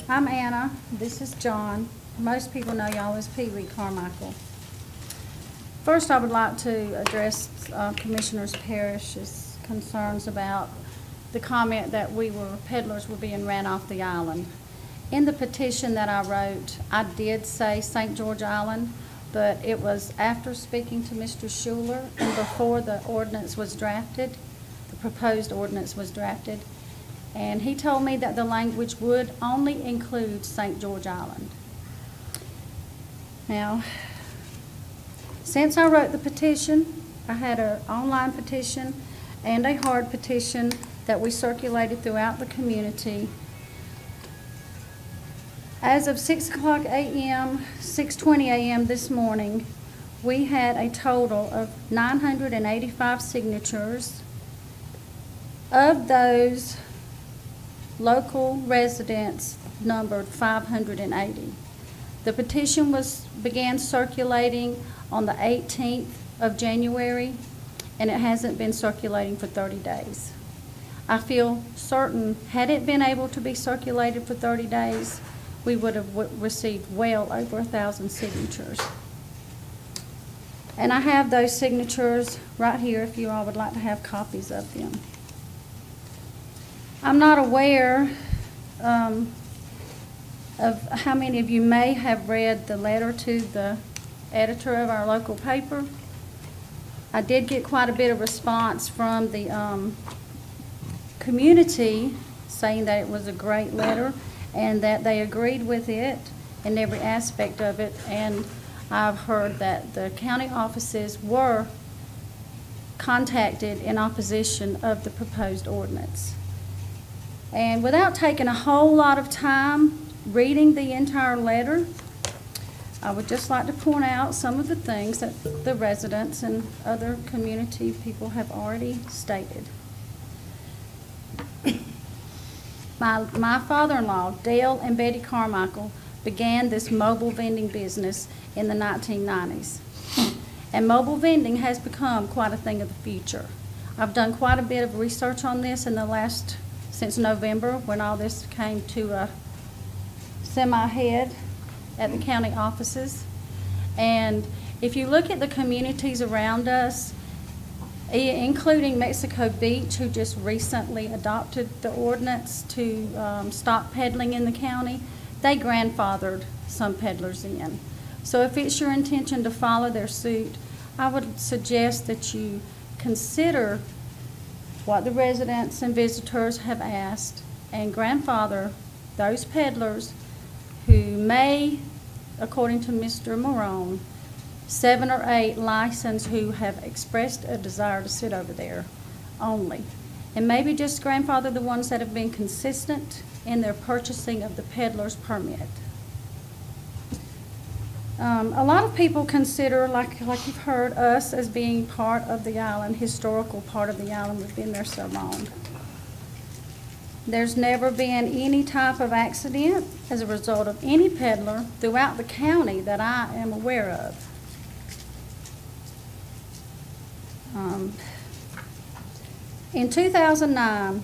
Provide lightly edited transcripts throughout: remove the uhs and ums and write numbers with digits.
I'm Anna. This is John. Most people know y'all as Wee Carmichael. First, I would like to address Commissioner Parrish's concerns about the comment that peddlers were being ran off the island. In the petition that I wrote, I did say St. George Island, but it was after speaking to Mr. Schuler and before the ordinance was drafted, the proposed ordinance was drafted, and he told me that the language would only include St. George Island. Now, since I wrote the petition, I had an online petition and a hard petition that we circulated throughout the community. As of 6:00 a.m., 6:20 a.m. this morning, we had a total of 985 signatures. Of those, local residents numbered 580. The petition began circulating on the 18th of January, and it hasn't been circulating for 30 days. I feel certain, had it been able to be circulated for 30 days, we would have received well over 1,000 signatures. And I have those signatures right here if you all would like to have copies of them. I'm not aware of how many of you may have read the letter to the editor of our local paper. I did get quite a bit of response from the community saying that it was a great letter and that they agreed with it in every aspect of it, and I've heard that the county offices were contacted in opposition of the proposed ordinance. And without taking a whole lot of time reading the entire letter, I would just like to point out some of the things that the residents and other community people have already stated. My father-in-law, Dale and Betty Carmichael, began this mobile vending business in the 1990s. And mobile vending has become quite a thing of the future. I've done quite a bit of research on this since November, when all this came to a semi-head at the county offices. And if you look at the communities around us, including Mexico Beach, who just recently adopted the ordinance to stop peddling in the county, they grandfathered some peddlers in. So if it's your intention to follow their suit, I would suggest that you consider what the residents and visitors have asked and grandfather those peddlers who may, according to Mr. Morone, 7 or 8 licensed who have expressed a desire to sit over there only. And maybe just grandfather the ones that have been consistent in their purchasing of the peddler's permit. A lot of people consider, like you've heard, us as being part of the island, historical part of the island. We've been there so long. There's never been any type of accident as a result of any peddler throughout the county that I am aware of. In 2009,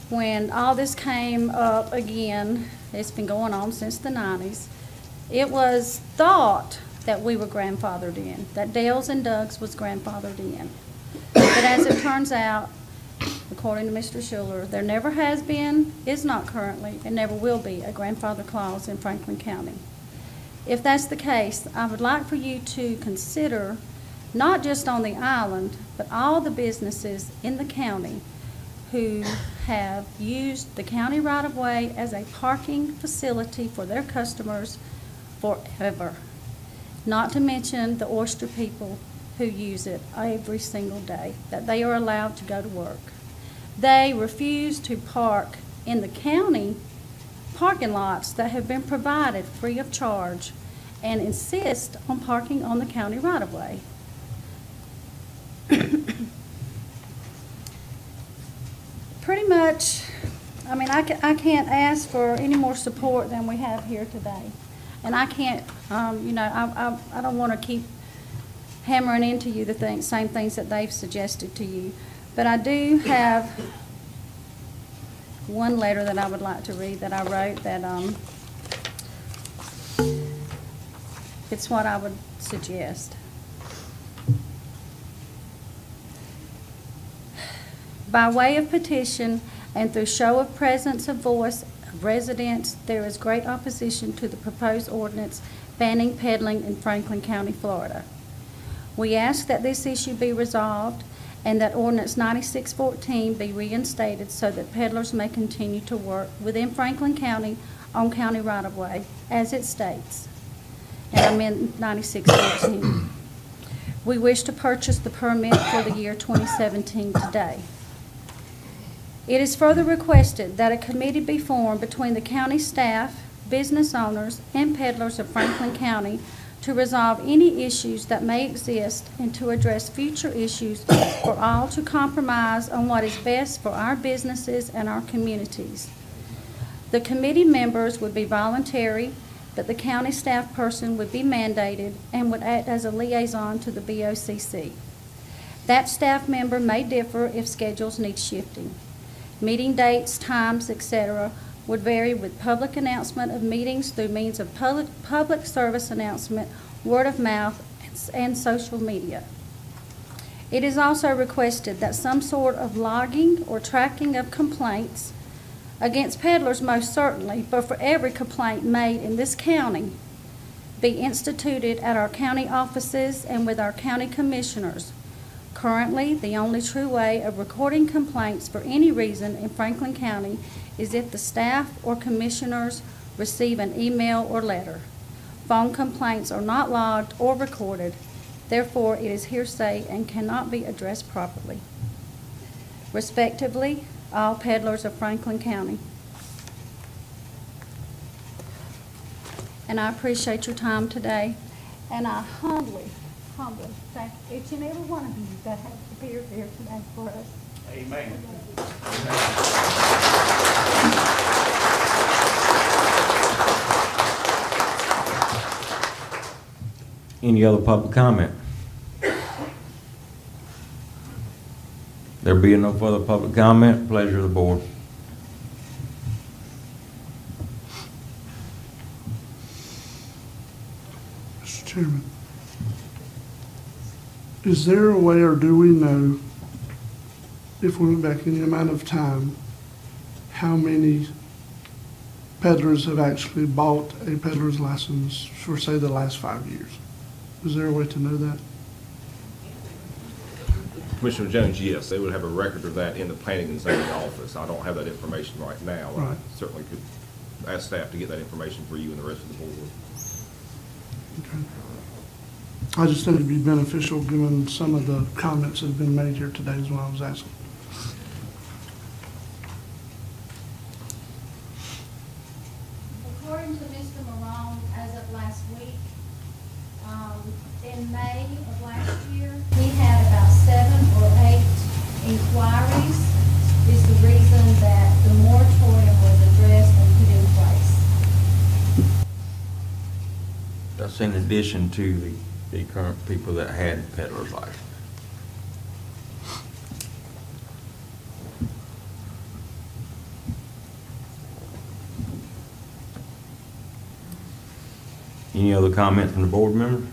when all this came up again, it's been going on since the 90s, it was thought that we were grandfathered in, that Dale's and Doug's was grandfathered in. But as it turns out, according to Mr. Schuler, there never has been, is not currently, and never will be a grandfather clause in Franklin County. If that's the case, I would like for you to consider, not just on the island, but all the businesses in the county who have used the county right-of-way as a parking facility for their customers forever. Not to mention the oyster people who use it every single day, that they are allowed to go to work. They refuse to park in the county parking lots that have been provided free of charge and insist on parking on the county right-of-way. Pretty much, I mean, I can't ask for any more support than we have here today. And I can't, you know, I don't want to keep hammering into you the same things that they've suggested to you. But I do have one letter that I would like to read that I wrote that it's what I would suggest. By way of petition and through show of presence of voice of residents, there is great opposition to the proposed ordinance banning peddling in Franklin County, Florida. We ask that this issue be resolved and that ordinance 9614 be reinstated so that peddlers may continue to work within Franklin County on county right-of-way, as it states. And I'm in 9614. We wish to purchase the permit for the year 2017 today. It is further requested that a committee be formed between the county staff, business owners, and peddlers of Franklin County to resolve any issues that may exist and to address future issues for all to compromise on what is best for our businesses and our communities. The committee members would be voluntary, but the county staff person would be mandated and would act as a liaison to the BOCC. That staff member may differ if schedules need shifting. Meeting dates, times, etc. would vary with public announcement of meetings through means of public service announcement, word of mouth, and social media. It is also requested that some sort of logging or tracking of complaints against peddlers, most certainly, but for every complaint made in this county, be instituted at our county offices and with our county commissioners. Currently, the only true way of recording complaints for any reason in Franklin County is if the staff or commissioners receive an email or letter. Phone complaints are not logged or recorded. Therefore, it is hearsay and cannot be addressed properly. Respectively, all peddlers of Franklin County. And I appreciate your time today, and I humbly thank each and every one of you that have appeared here today for us. Amen. Any other public comment? There being no further public comment, pleasure of the board. Mr. Chairman, is there a way, or do we know, if we went back any amount of time, how many peddlers have actually bought a peddler's license for, say, the last 5 years? Is there a way to know that? Commissioner Jones, yes, they would have a record of that in the planning and zoning office. I don't have that information right now. Right. I certainly could ask staff to get that information for you and the rest of the board. Okay. I just think it'd be beneficial given some of the comments that have been made here today is what I was asking. According to Mr. Marone, as of last week, in May of last year, we had about 7 or 8 inquiries. Is the reason that the moratorium was addressed and put in place. That's in addition to the current people that had peddler's license. Any other comment from the board member?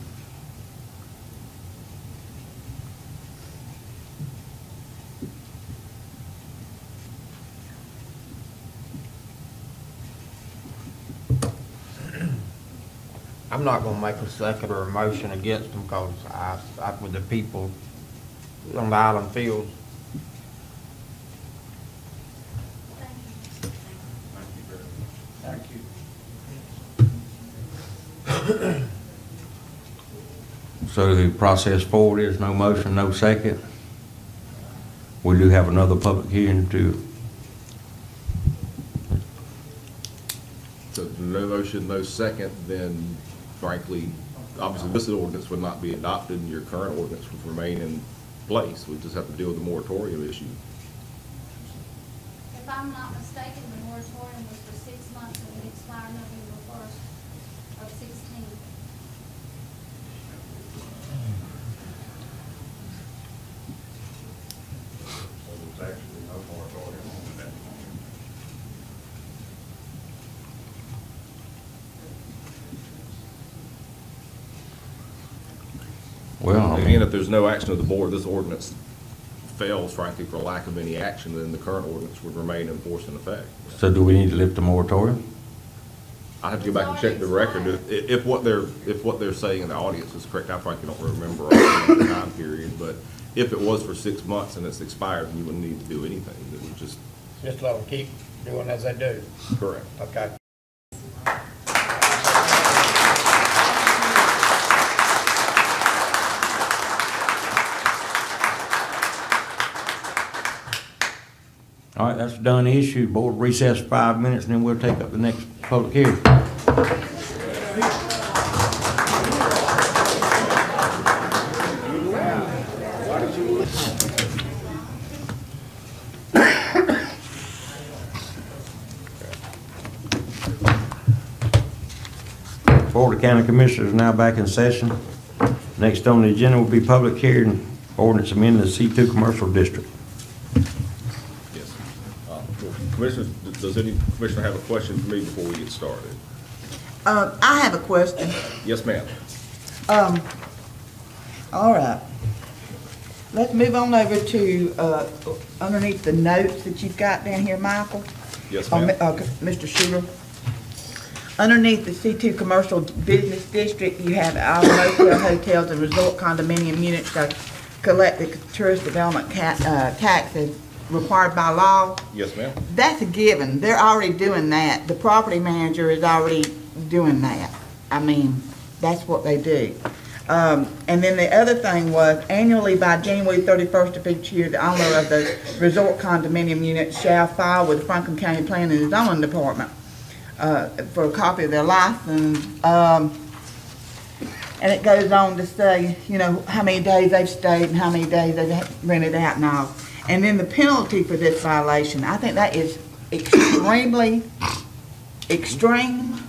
I'm not gonna make a second or a motion against them because I with the people on the island fields. Thank you. So the process forward is no motion, no second. We do have another public hearing to. So no motion, no second, then frankly, obviously this ordinance would not be adopted and your current ordinance would remain in place. We just have to deal with the moratorium issue. If I'm not mistaken, the moratorium was for 6 months and it expired November 1st of 16. So there's actually no moratorium on that. Well, I Again, mean, if there's no action of the board, this ordinance fails, frankly, for lack of any action, then the current ordinance would remain in force and effect. so do we need to lift the moratorium? I have to go back and check the record. If what they're saying in the audience is correct, I frankly don't remember all the time period, but if it was for 6 months and it's expired, then you wouldn't need to do anything. It would just, Just let them keep doing as they do. correct. Okay. All right, that's a done issue. Board recess 5 minutes, and then we'll take up the next public hearing. Board of County Commissioners is now back in session. Next on the agenda will be public hearing, ordinance amending the C2 Commercial District. Yes. Commissioners, does any commissioner have a question for me before we get started? I have a question. Yes, ma'am. All right. Let's move on over to, underneath the notes that you've got down here, Michael. Yes, ma'am. Mr. Shooter. Underneath the C2 Commercial Business District, you have all motel, hotels, and resort condominium units that collect the tourist development taxes required by law. Yes, ma'am. That's a given. They're already doing that. The property manager is already doing that. I mean, that's what they do. And then the other thing was annually by January 31st of each year, the owner of the resort condominium unit shall file with the Franklin County Planning and Zoning Department for a copy of their license. And it goes on to say, you know, how many days they've stayed and how many days they've rented out and all. And then the penalty for this violation, I think that is extremely extreme.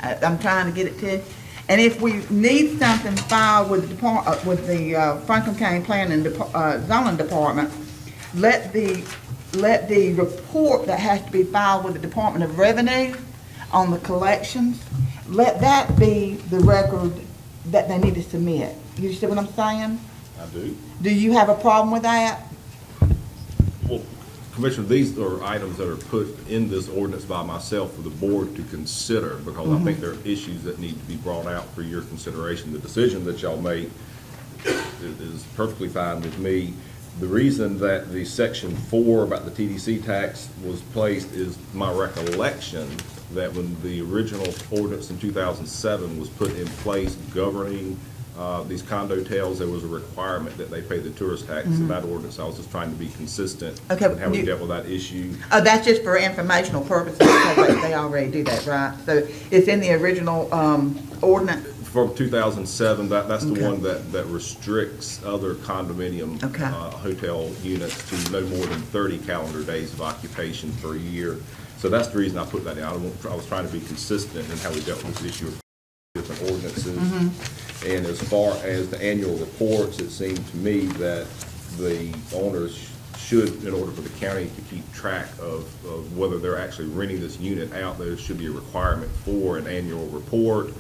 I'm trying to get it to you. And if we need something filed with the Franklin County Planning and Zoning Department, let the report that has to be filed with the Department of Revenue on the collections, let that be the record that they need to submit. You see what I'm saying? I do. Do you have a problem with that? Well, Commissioner, these are items that are put in this ordinance by myself for the board to consider, because I think there are issues that need to be brought out for your consideration. The decision that y'all make is perfectly fine with me. The reason that the section 4 about the TDC tax was placed is my recollection that when the original ordinance in 2007 was put in place governing these condo tales, there was a requirement that they pay the tourist tax. In that ordinance, I was just trying to be consistent Okay, in how we dealt with that issue. Oh, that's just for informational purposes, because they already do that, right? So it's in the original ordinance? From 2007, that's the Okay. one that restricts other condominium Okay. hotel units to no more than 30 calendar days of occupation per year. So that's the reason I put that in. I was trying to be consistent in how we dealt with this issue of different ordinances. And as far as the annual reports, it seemed to me that the owners should, in order for the county to keep track of whether they're actually renting this unit out, there should be a requirement for an annual report.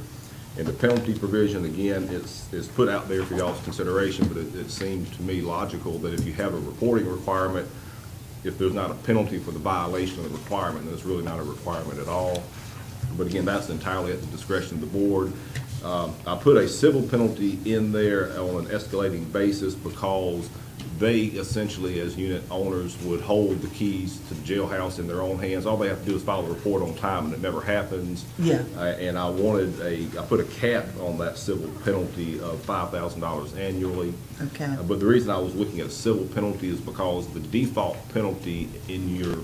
And the penalty provision, again, is put out there for y'all's consideration, but it seems to me logical that if you have a reporting requirement, if there's not a penalty for the violation of the requirement, then it's really not a requirement at all. But again, that's entirely at the discretion of the board. I put a civil penalty in there on an escalating basis because they essentially, as unit owners, would hold the keys to the jailhouse in their own hands. All they have to do is file a report on time, and it never happens. Yeah. And I put a cap on that civil penalty of $5,000 annually. Okay. But the reason I was looking at a civil penalty is because the default penalty in your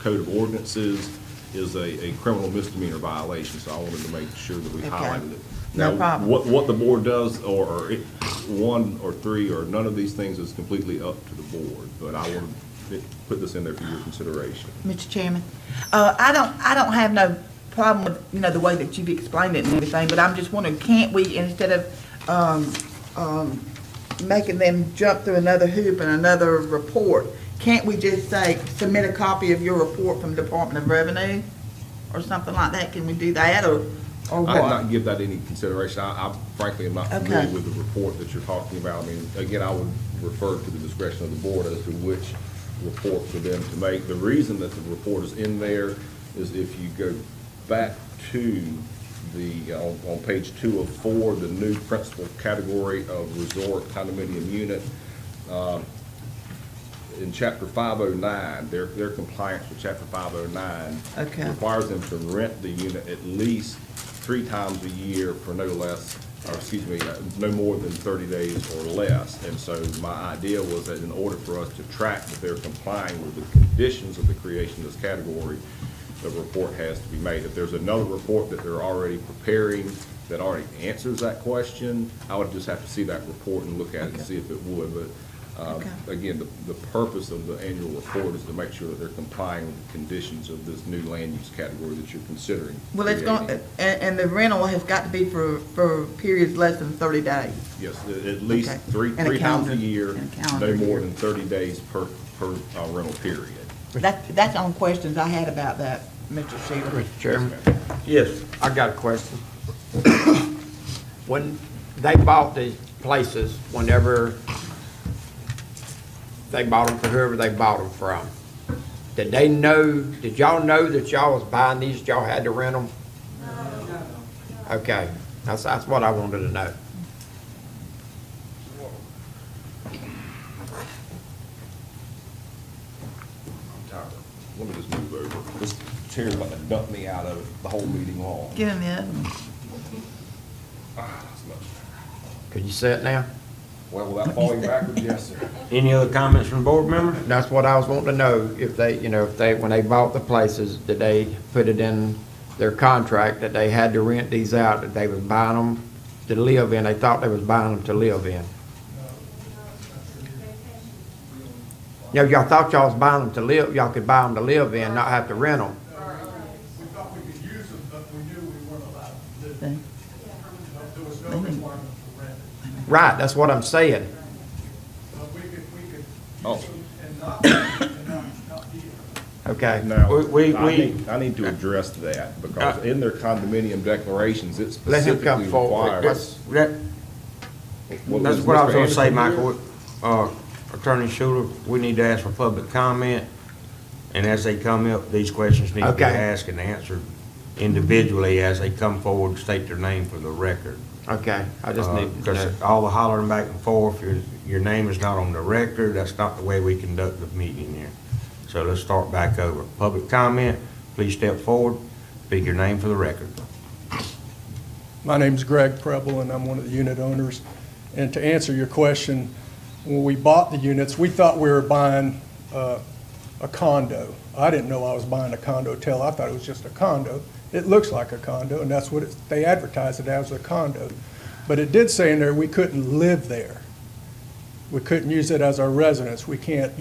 code of ordinances is a criminal misdemeanor violation, so I wanted to make sure that we Okay. highlighted it. No Now, problem. what the board does, or one or three, or none of these things is completely up to the board, but I want to put this in there for your consideration. Mr. Chairman, I don't have no problem with, you know, the way that you've explained it and everything, but I'm just wondering, can't we, instead of making them jump through another hoop and another report, can't we just say, submit a copy of your report from Department of Revenue or something like that? Can we do that, or or I did what? not give that any consideration. I frankly am not familiar Okay. with the report that you're talking about. I mean, again, I would refer to the discretion of the board as to which report for them to make. The reason that the report is in there is if you go back to the, on page 2 of 4, the new principal category of resort condominium unit, in chapter 509, their compliance with chapter 509 Okay. requires them to rent the unit at least 3 times a year for no less, or excuse me, no more than 30 days or less. And so my idea was that in order for us to track that they're complying with the conditions of the creation of this category, the report has to be made. If there's another report that they're already preparing that already answers that question, I would just have to see that report and look at it and see if it would. But Okay. again, the purpose of the annual report is to make sure that they're complying with the conditions of this new land use category that you're considering. Well, it's going, creating. and the rental has got to be for periods less than 30 days. Yes, at least Okay. three In a times a calendar- year, in a calendar no more year. than 30 days per rental period. That's on questions I had about that, Mr. Sheeler. Mr. Chairman, Yes. I got a question. When they bought these places, whenever they bought them for whoever they bought them from, did y'all know that y'all was buying these, y'all had to rent them? No. Okay, that's what I wanted to know. I'm tired. Let me just move over. This chair's about to dump me out of it the whole meeting long. Give him the other one. That's much. Could you say it now? Well, without falling backwards, yes, sir. Any other comments from board members? That's what I was wanting to know, if they, when they bought the places, did they put it in their contract that they had to rent these out, that they was buying them to live in, they thought they was buying them to live in? Y'all thought y'all was buying them to live, y'all could buy them to live in, not have to rent them. We thought we could use them, but we knew we weren't allowed to live. See? There was no requirement for rent. Right, that's what I'm saying. But we could Oh. use them and not be here. Okay. Now, We- I need to address that, because in their condominium declarations, it Let him specifically come forward. requires. That's what I was gonna say, Michael. Attorney Schuler, we need to ask for public comment, and as they come up, these questions need to be Okay. asked and answered individually as they come forward, state their name for the record. Okay, I just need to know. Because all the hollering back and forth, your name is not on the record, that's not the way we conduct the meeting here. So let's start back over. Public comment, please step forward, speak your name for the record. My name's Greg Preble, and I'm one of the unit owners. And to answer your question, when we bought the units, we thought we were buying a condo. I didn't know I was buying a condo till I thought it was just a condo. It looks like a condo, and that's what they advertised it as, a condo. But it did say in there we couldn't live there. We couldn't use it as our residence. We can't,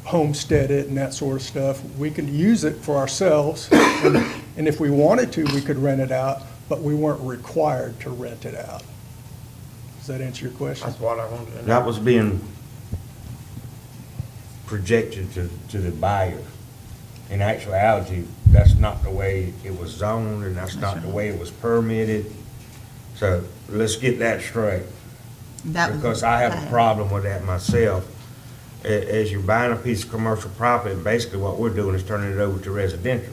homestead it and that sort of stuff. We could use it for ourselves, and if we wanted to, we could rent it out, but we weren't required to rent it out. Does that answer your question? That's what I wanted to know. That was being projected to the buyer. In actuality, that's not the way it was zoned, and that's not the way it was permitted. So let's get that straight, That was- because I have a problem with that myself. As you're buying a piece of commercial property, basically what we're doing is turning it over to residential,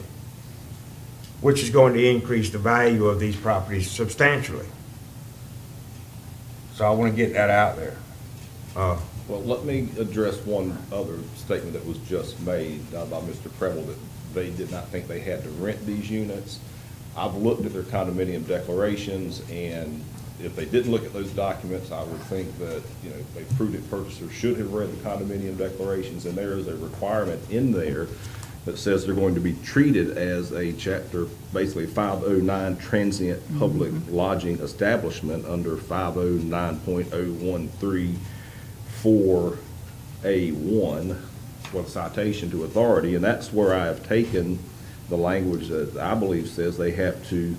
which is going to increase the value of these properties substantially. So I want to get that out there. Well, let me address one other statement that was just made by Mr. Preble, that they did not think they had to rent these units. I've looked at their condominium declarations, and if they didn't look at those documents, I would think that, a prudent purchaser should have read the condominium declarations, and there is a requirement in there that says they're going to be treated as a chapter, basically 509 transient public lodging establishment under 509.013 4A1 with citation to authority, and that's where I have taken the language that I believe says they have to,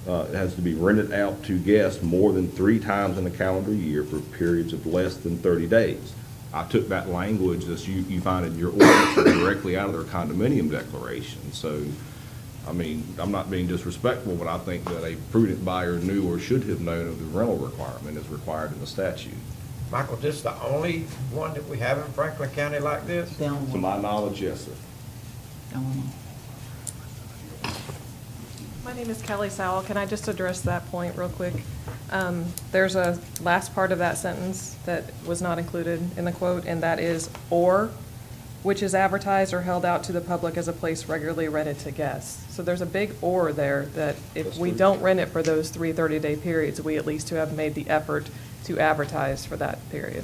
it has to be rented out to guests more than 3 times in a calendar year for periods of less than 30 days. I took that language that you find in your ordinance directly out of their condominium declaration. So I mean, I'm not being disrespectful, but I think that a prudent buyer knew or should have known of the rental requirement as required in the statute. Michael, this is the only one that we have in Franklin County like this? Down To one. my knowledge, yes, sir. Down one. My name is Kelly Sowell. Can I just address that point real quick? There's a last part of that sentence that was not included in the quote, and that is "or," which is advertised or held out to the public as a place regularly rented to guests. So there's a big "or" there, that if That's we true. don't rent it for those 3 30-day periods, we at least to have made the effort to advertise for that period.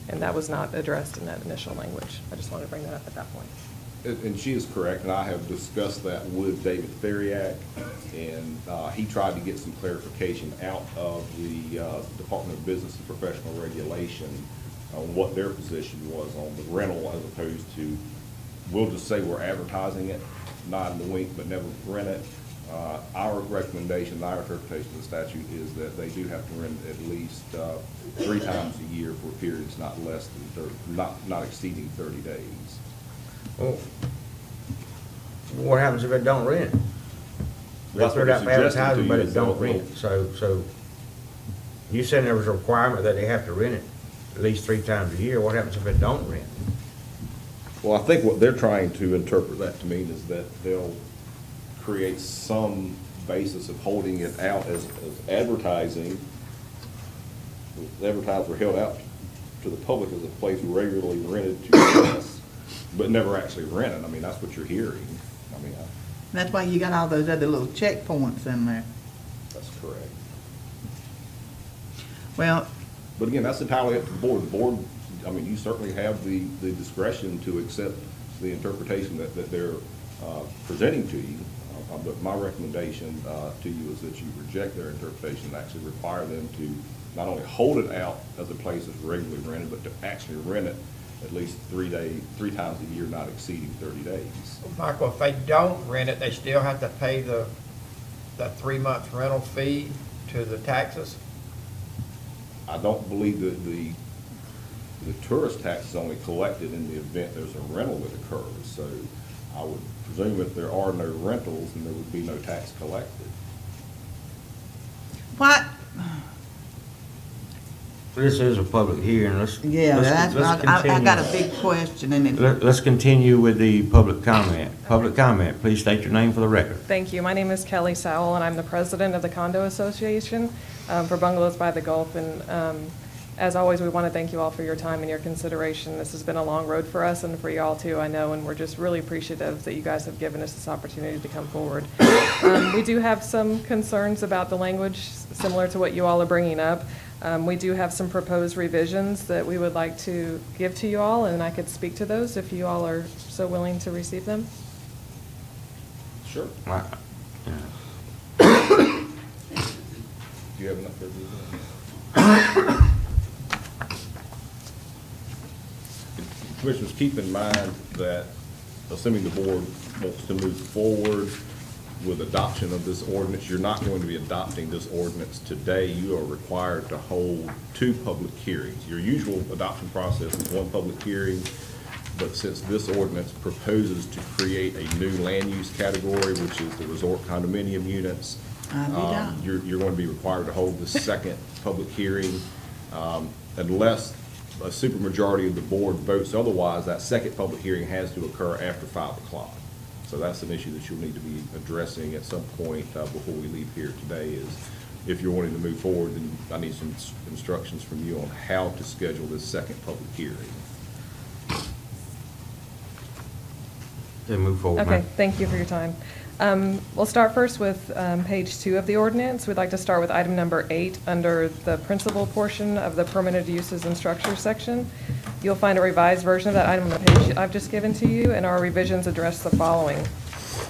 And that was not addressed in that initial language. I just wanted to bring that up at that point. And she is correct, and I have discussed that with David Theriak, and he tried to get some clarification out of the Department of Business and Professional Regulation on what their position was on the rental as opposed to, we'll just say we're advertising it, nod and wink, but never rent it. Our recommendation, our interpretation of the statute is that they do have to rent it at least 3 times a year for periods not less than 30, not exceeding 30 days. Well, what happens if it don't rent? They That's put what it out for they're suggesting advertising, to but you it is don't they'll- rent. So you said there was a requirement that they have to rent it at least 3 times a year. What happens if it don't rent? Well, I think what they're trying to interpret that to mean is that they'll create some basis of holding it out as advertising. Advertised or held out to the public as a place regularly rented to guests, but never actually rented. I mean, that's what you're hearing. I mean, That's why you got all those other little checkpoints in there. that's correct. Well, But again, that's entirely up to the board. The board, I mean, you certainly have the discretion to accept the interpretation that they're presenting to you. But my recommendation to you is that you reject their interpretation and actually require them to not only hold it out as a place that's regularly rented, but to actually rent it at least 3 times a year, not exceeding 30 days. Michael, if they don't rent it, they still have to pay the 3-month rental fee to the taxes? I don't believe that the tourist tax is only collected in the event there's a rental that occurs. So I would presume if there are no rentals, then there would be no tax collected. what, This is a public hearing. Let's that's what I got a continue. big question and it. Let's continue with the public comment. Public comment, please state your name for the record. Thank you. My name is Kelly Sowell, and I'm the president of the Condo Association for Bungalows by the Gulf. And as always, we want to thank you all for your time and your consideration. This has been a long road for us and for y'all too, I know, and we're just really appreciative that you guys have given us this opportunity to come forward. We do have some concerns about the language, similar to what you all are bringing up. We do have some proposed revisions that we would like to give to you all, and I could speak to those if you all are so willing to receive them. Sure. Right. Do you have enough there? Commissioners, keep in mind that, assuming the board wants to move forward with adoption of this ordinance, you're not going to be adopting this ordinance today. You are required to hold 2 public hearings. Your usual adoption process is 1 public hearing, but since this ordinance proposes to create a new land use category, which is the resort condominium units, you're going to be required to hold the 2nd public hearing unless a supermajority of the board votes otherwise. That 2nd public hearing has to occur after 5 o'clock. So that's an issue that you'll need to be addressing at some point before we leave here today. Is if you're wanting to move forward, then I need some instructions from you on how to schedule this 2nd public hearing. Then move forward, Okay, ma'am. thank you for your time. We'll start first with page 2 of the ordinance. We'd like to start with item number 8 under the principal portion of the permitted uses and structures section. You'll find a revised version of that item on the page I've just given to you, and our revisions address the following.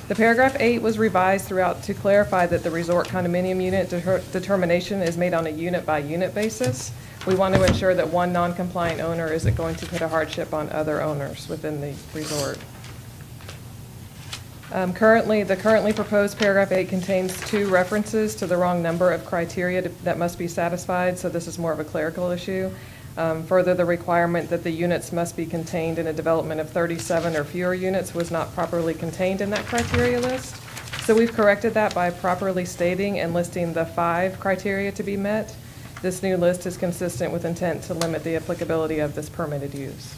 The paragraph 8 was revised throughout to clarify that the resort condominium unit determination is made on a unit-by-unit basis. We want to ensure that one non-compliant owner isn't going to put a hardship on other owners within the resort. The currently proposed paragraph 8 contains 2 references to the wrong number of criteria that must be satisfied, so this is more of a clerical issue. Further, the requirement that the units must be contained in a development of 37 or fewer units was not properly contained in that criteria list. So we've corrected that by properly stating and listing the 5 criteria to be met. This new list is consistent with intent to limit the applicability of this permitted use.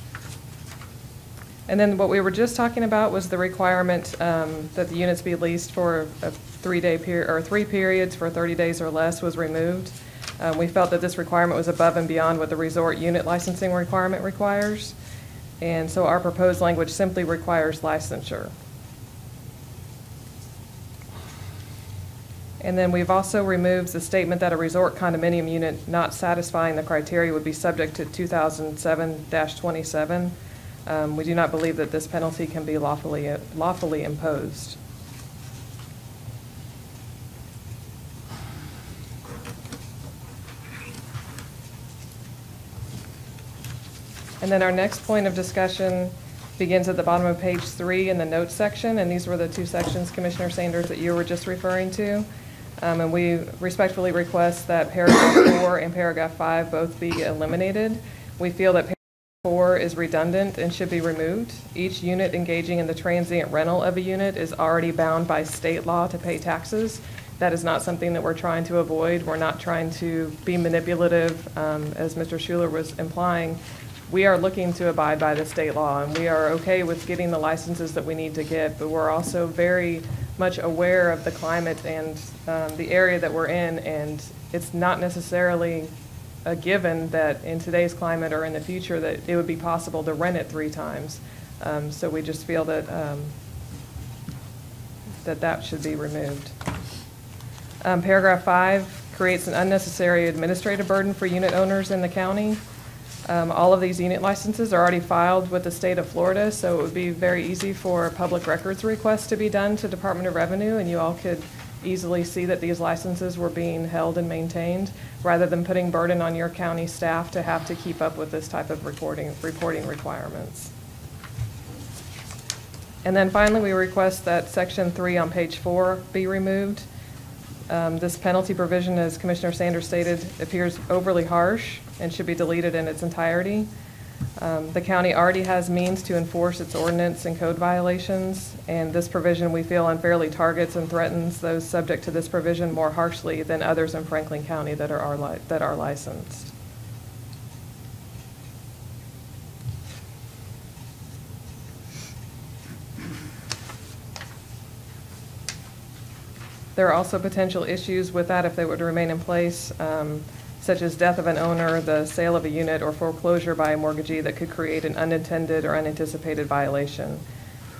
And then what we were just talking about was the requirement that the units be leased for a 3-day period, or 3 periods for 30 days or less was removed. We felt that this requirement was above and beyond what the resort unit licensing requirement requires. And so our proposed language simply requires licensure. And then we've also removed the statement that a resort condominium unit not satisfying the criteria would be subject to 2007-27. We do not believe that this penalty can be lawfully imposed. And then our next point of discussion begins at the bottom of page 3 in the notes section, and these were the 2 sections, Commissioner Sanders, that you were just referring to. And we respectfully request that paragraph 4 and paragraph 5 both be eliminated. We feel that paragraph 4 is redundant and should be removed. Each unit engaging in the transient rental of a unit is already bound by state law to pay taxes. That is not something that we're trying to avoid. We're not trying to be manipulative, as Mr. Schuler was implying. We are looking to abide by the state law, and we are okay with getting the licenses that we need to get, but we're also very much aware of the climate and the area that we're in, and it's not necessarily a given that in today's climate or in the future that it would be possible to rent it 3 times. So we just feel that that should be removed. Paragraph 5 creates an unnecessary administrative burden for unit owners in the county. All of these unit licenses are already filed with the state of Florida, so it would be very easy for public records requests to be done to Department of Revenue, and you all could easily see that these licenses were being held and maintained, rather than putting burden on your county staff to have to keep up with this type of reporting requirements. And then finally, we request that section 3 on page 4 be removed. This penalty provision, as Commissioner Sanders stated, appears overly harsh and should be deleted in its entirety. The county already has means to enforce its ordinance and code violations, and this provision we feel unfairly targets and threatens those subject to this provision more harshly than others in Franklin County that are licensed. There are also potential issues with that if they were to remain in place, such as death of an owner, the sale of a unit, or foreclosure by a mortgagee that could create an unintended or unanticipated violation.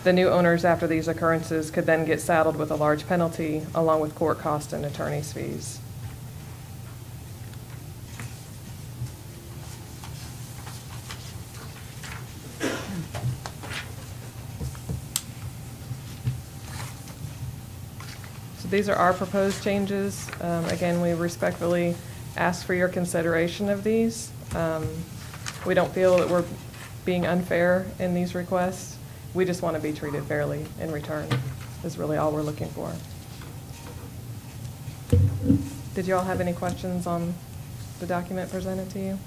The new owners after these occurrences could then get saddled with a large penalty along with court costs and attorney's fees. These are our proposed changes. Again, we respectfully ask for your consideration of these. We don't feel that we're being unfair in these requests. We just want to be treated fairly in return, is really all we're looking for. Did you all have any questions on the document presented to you?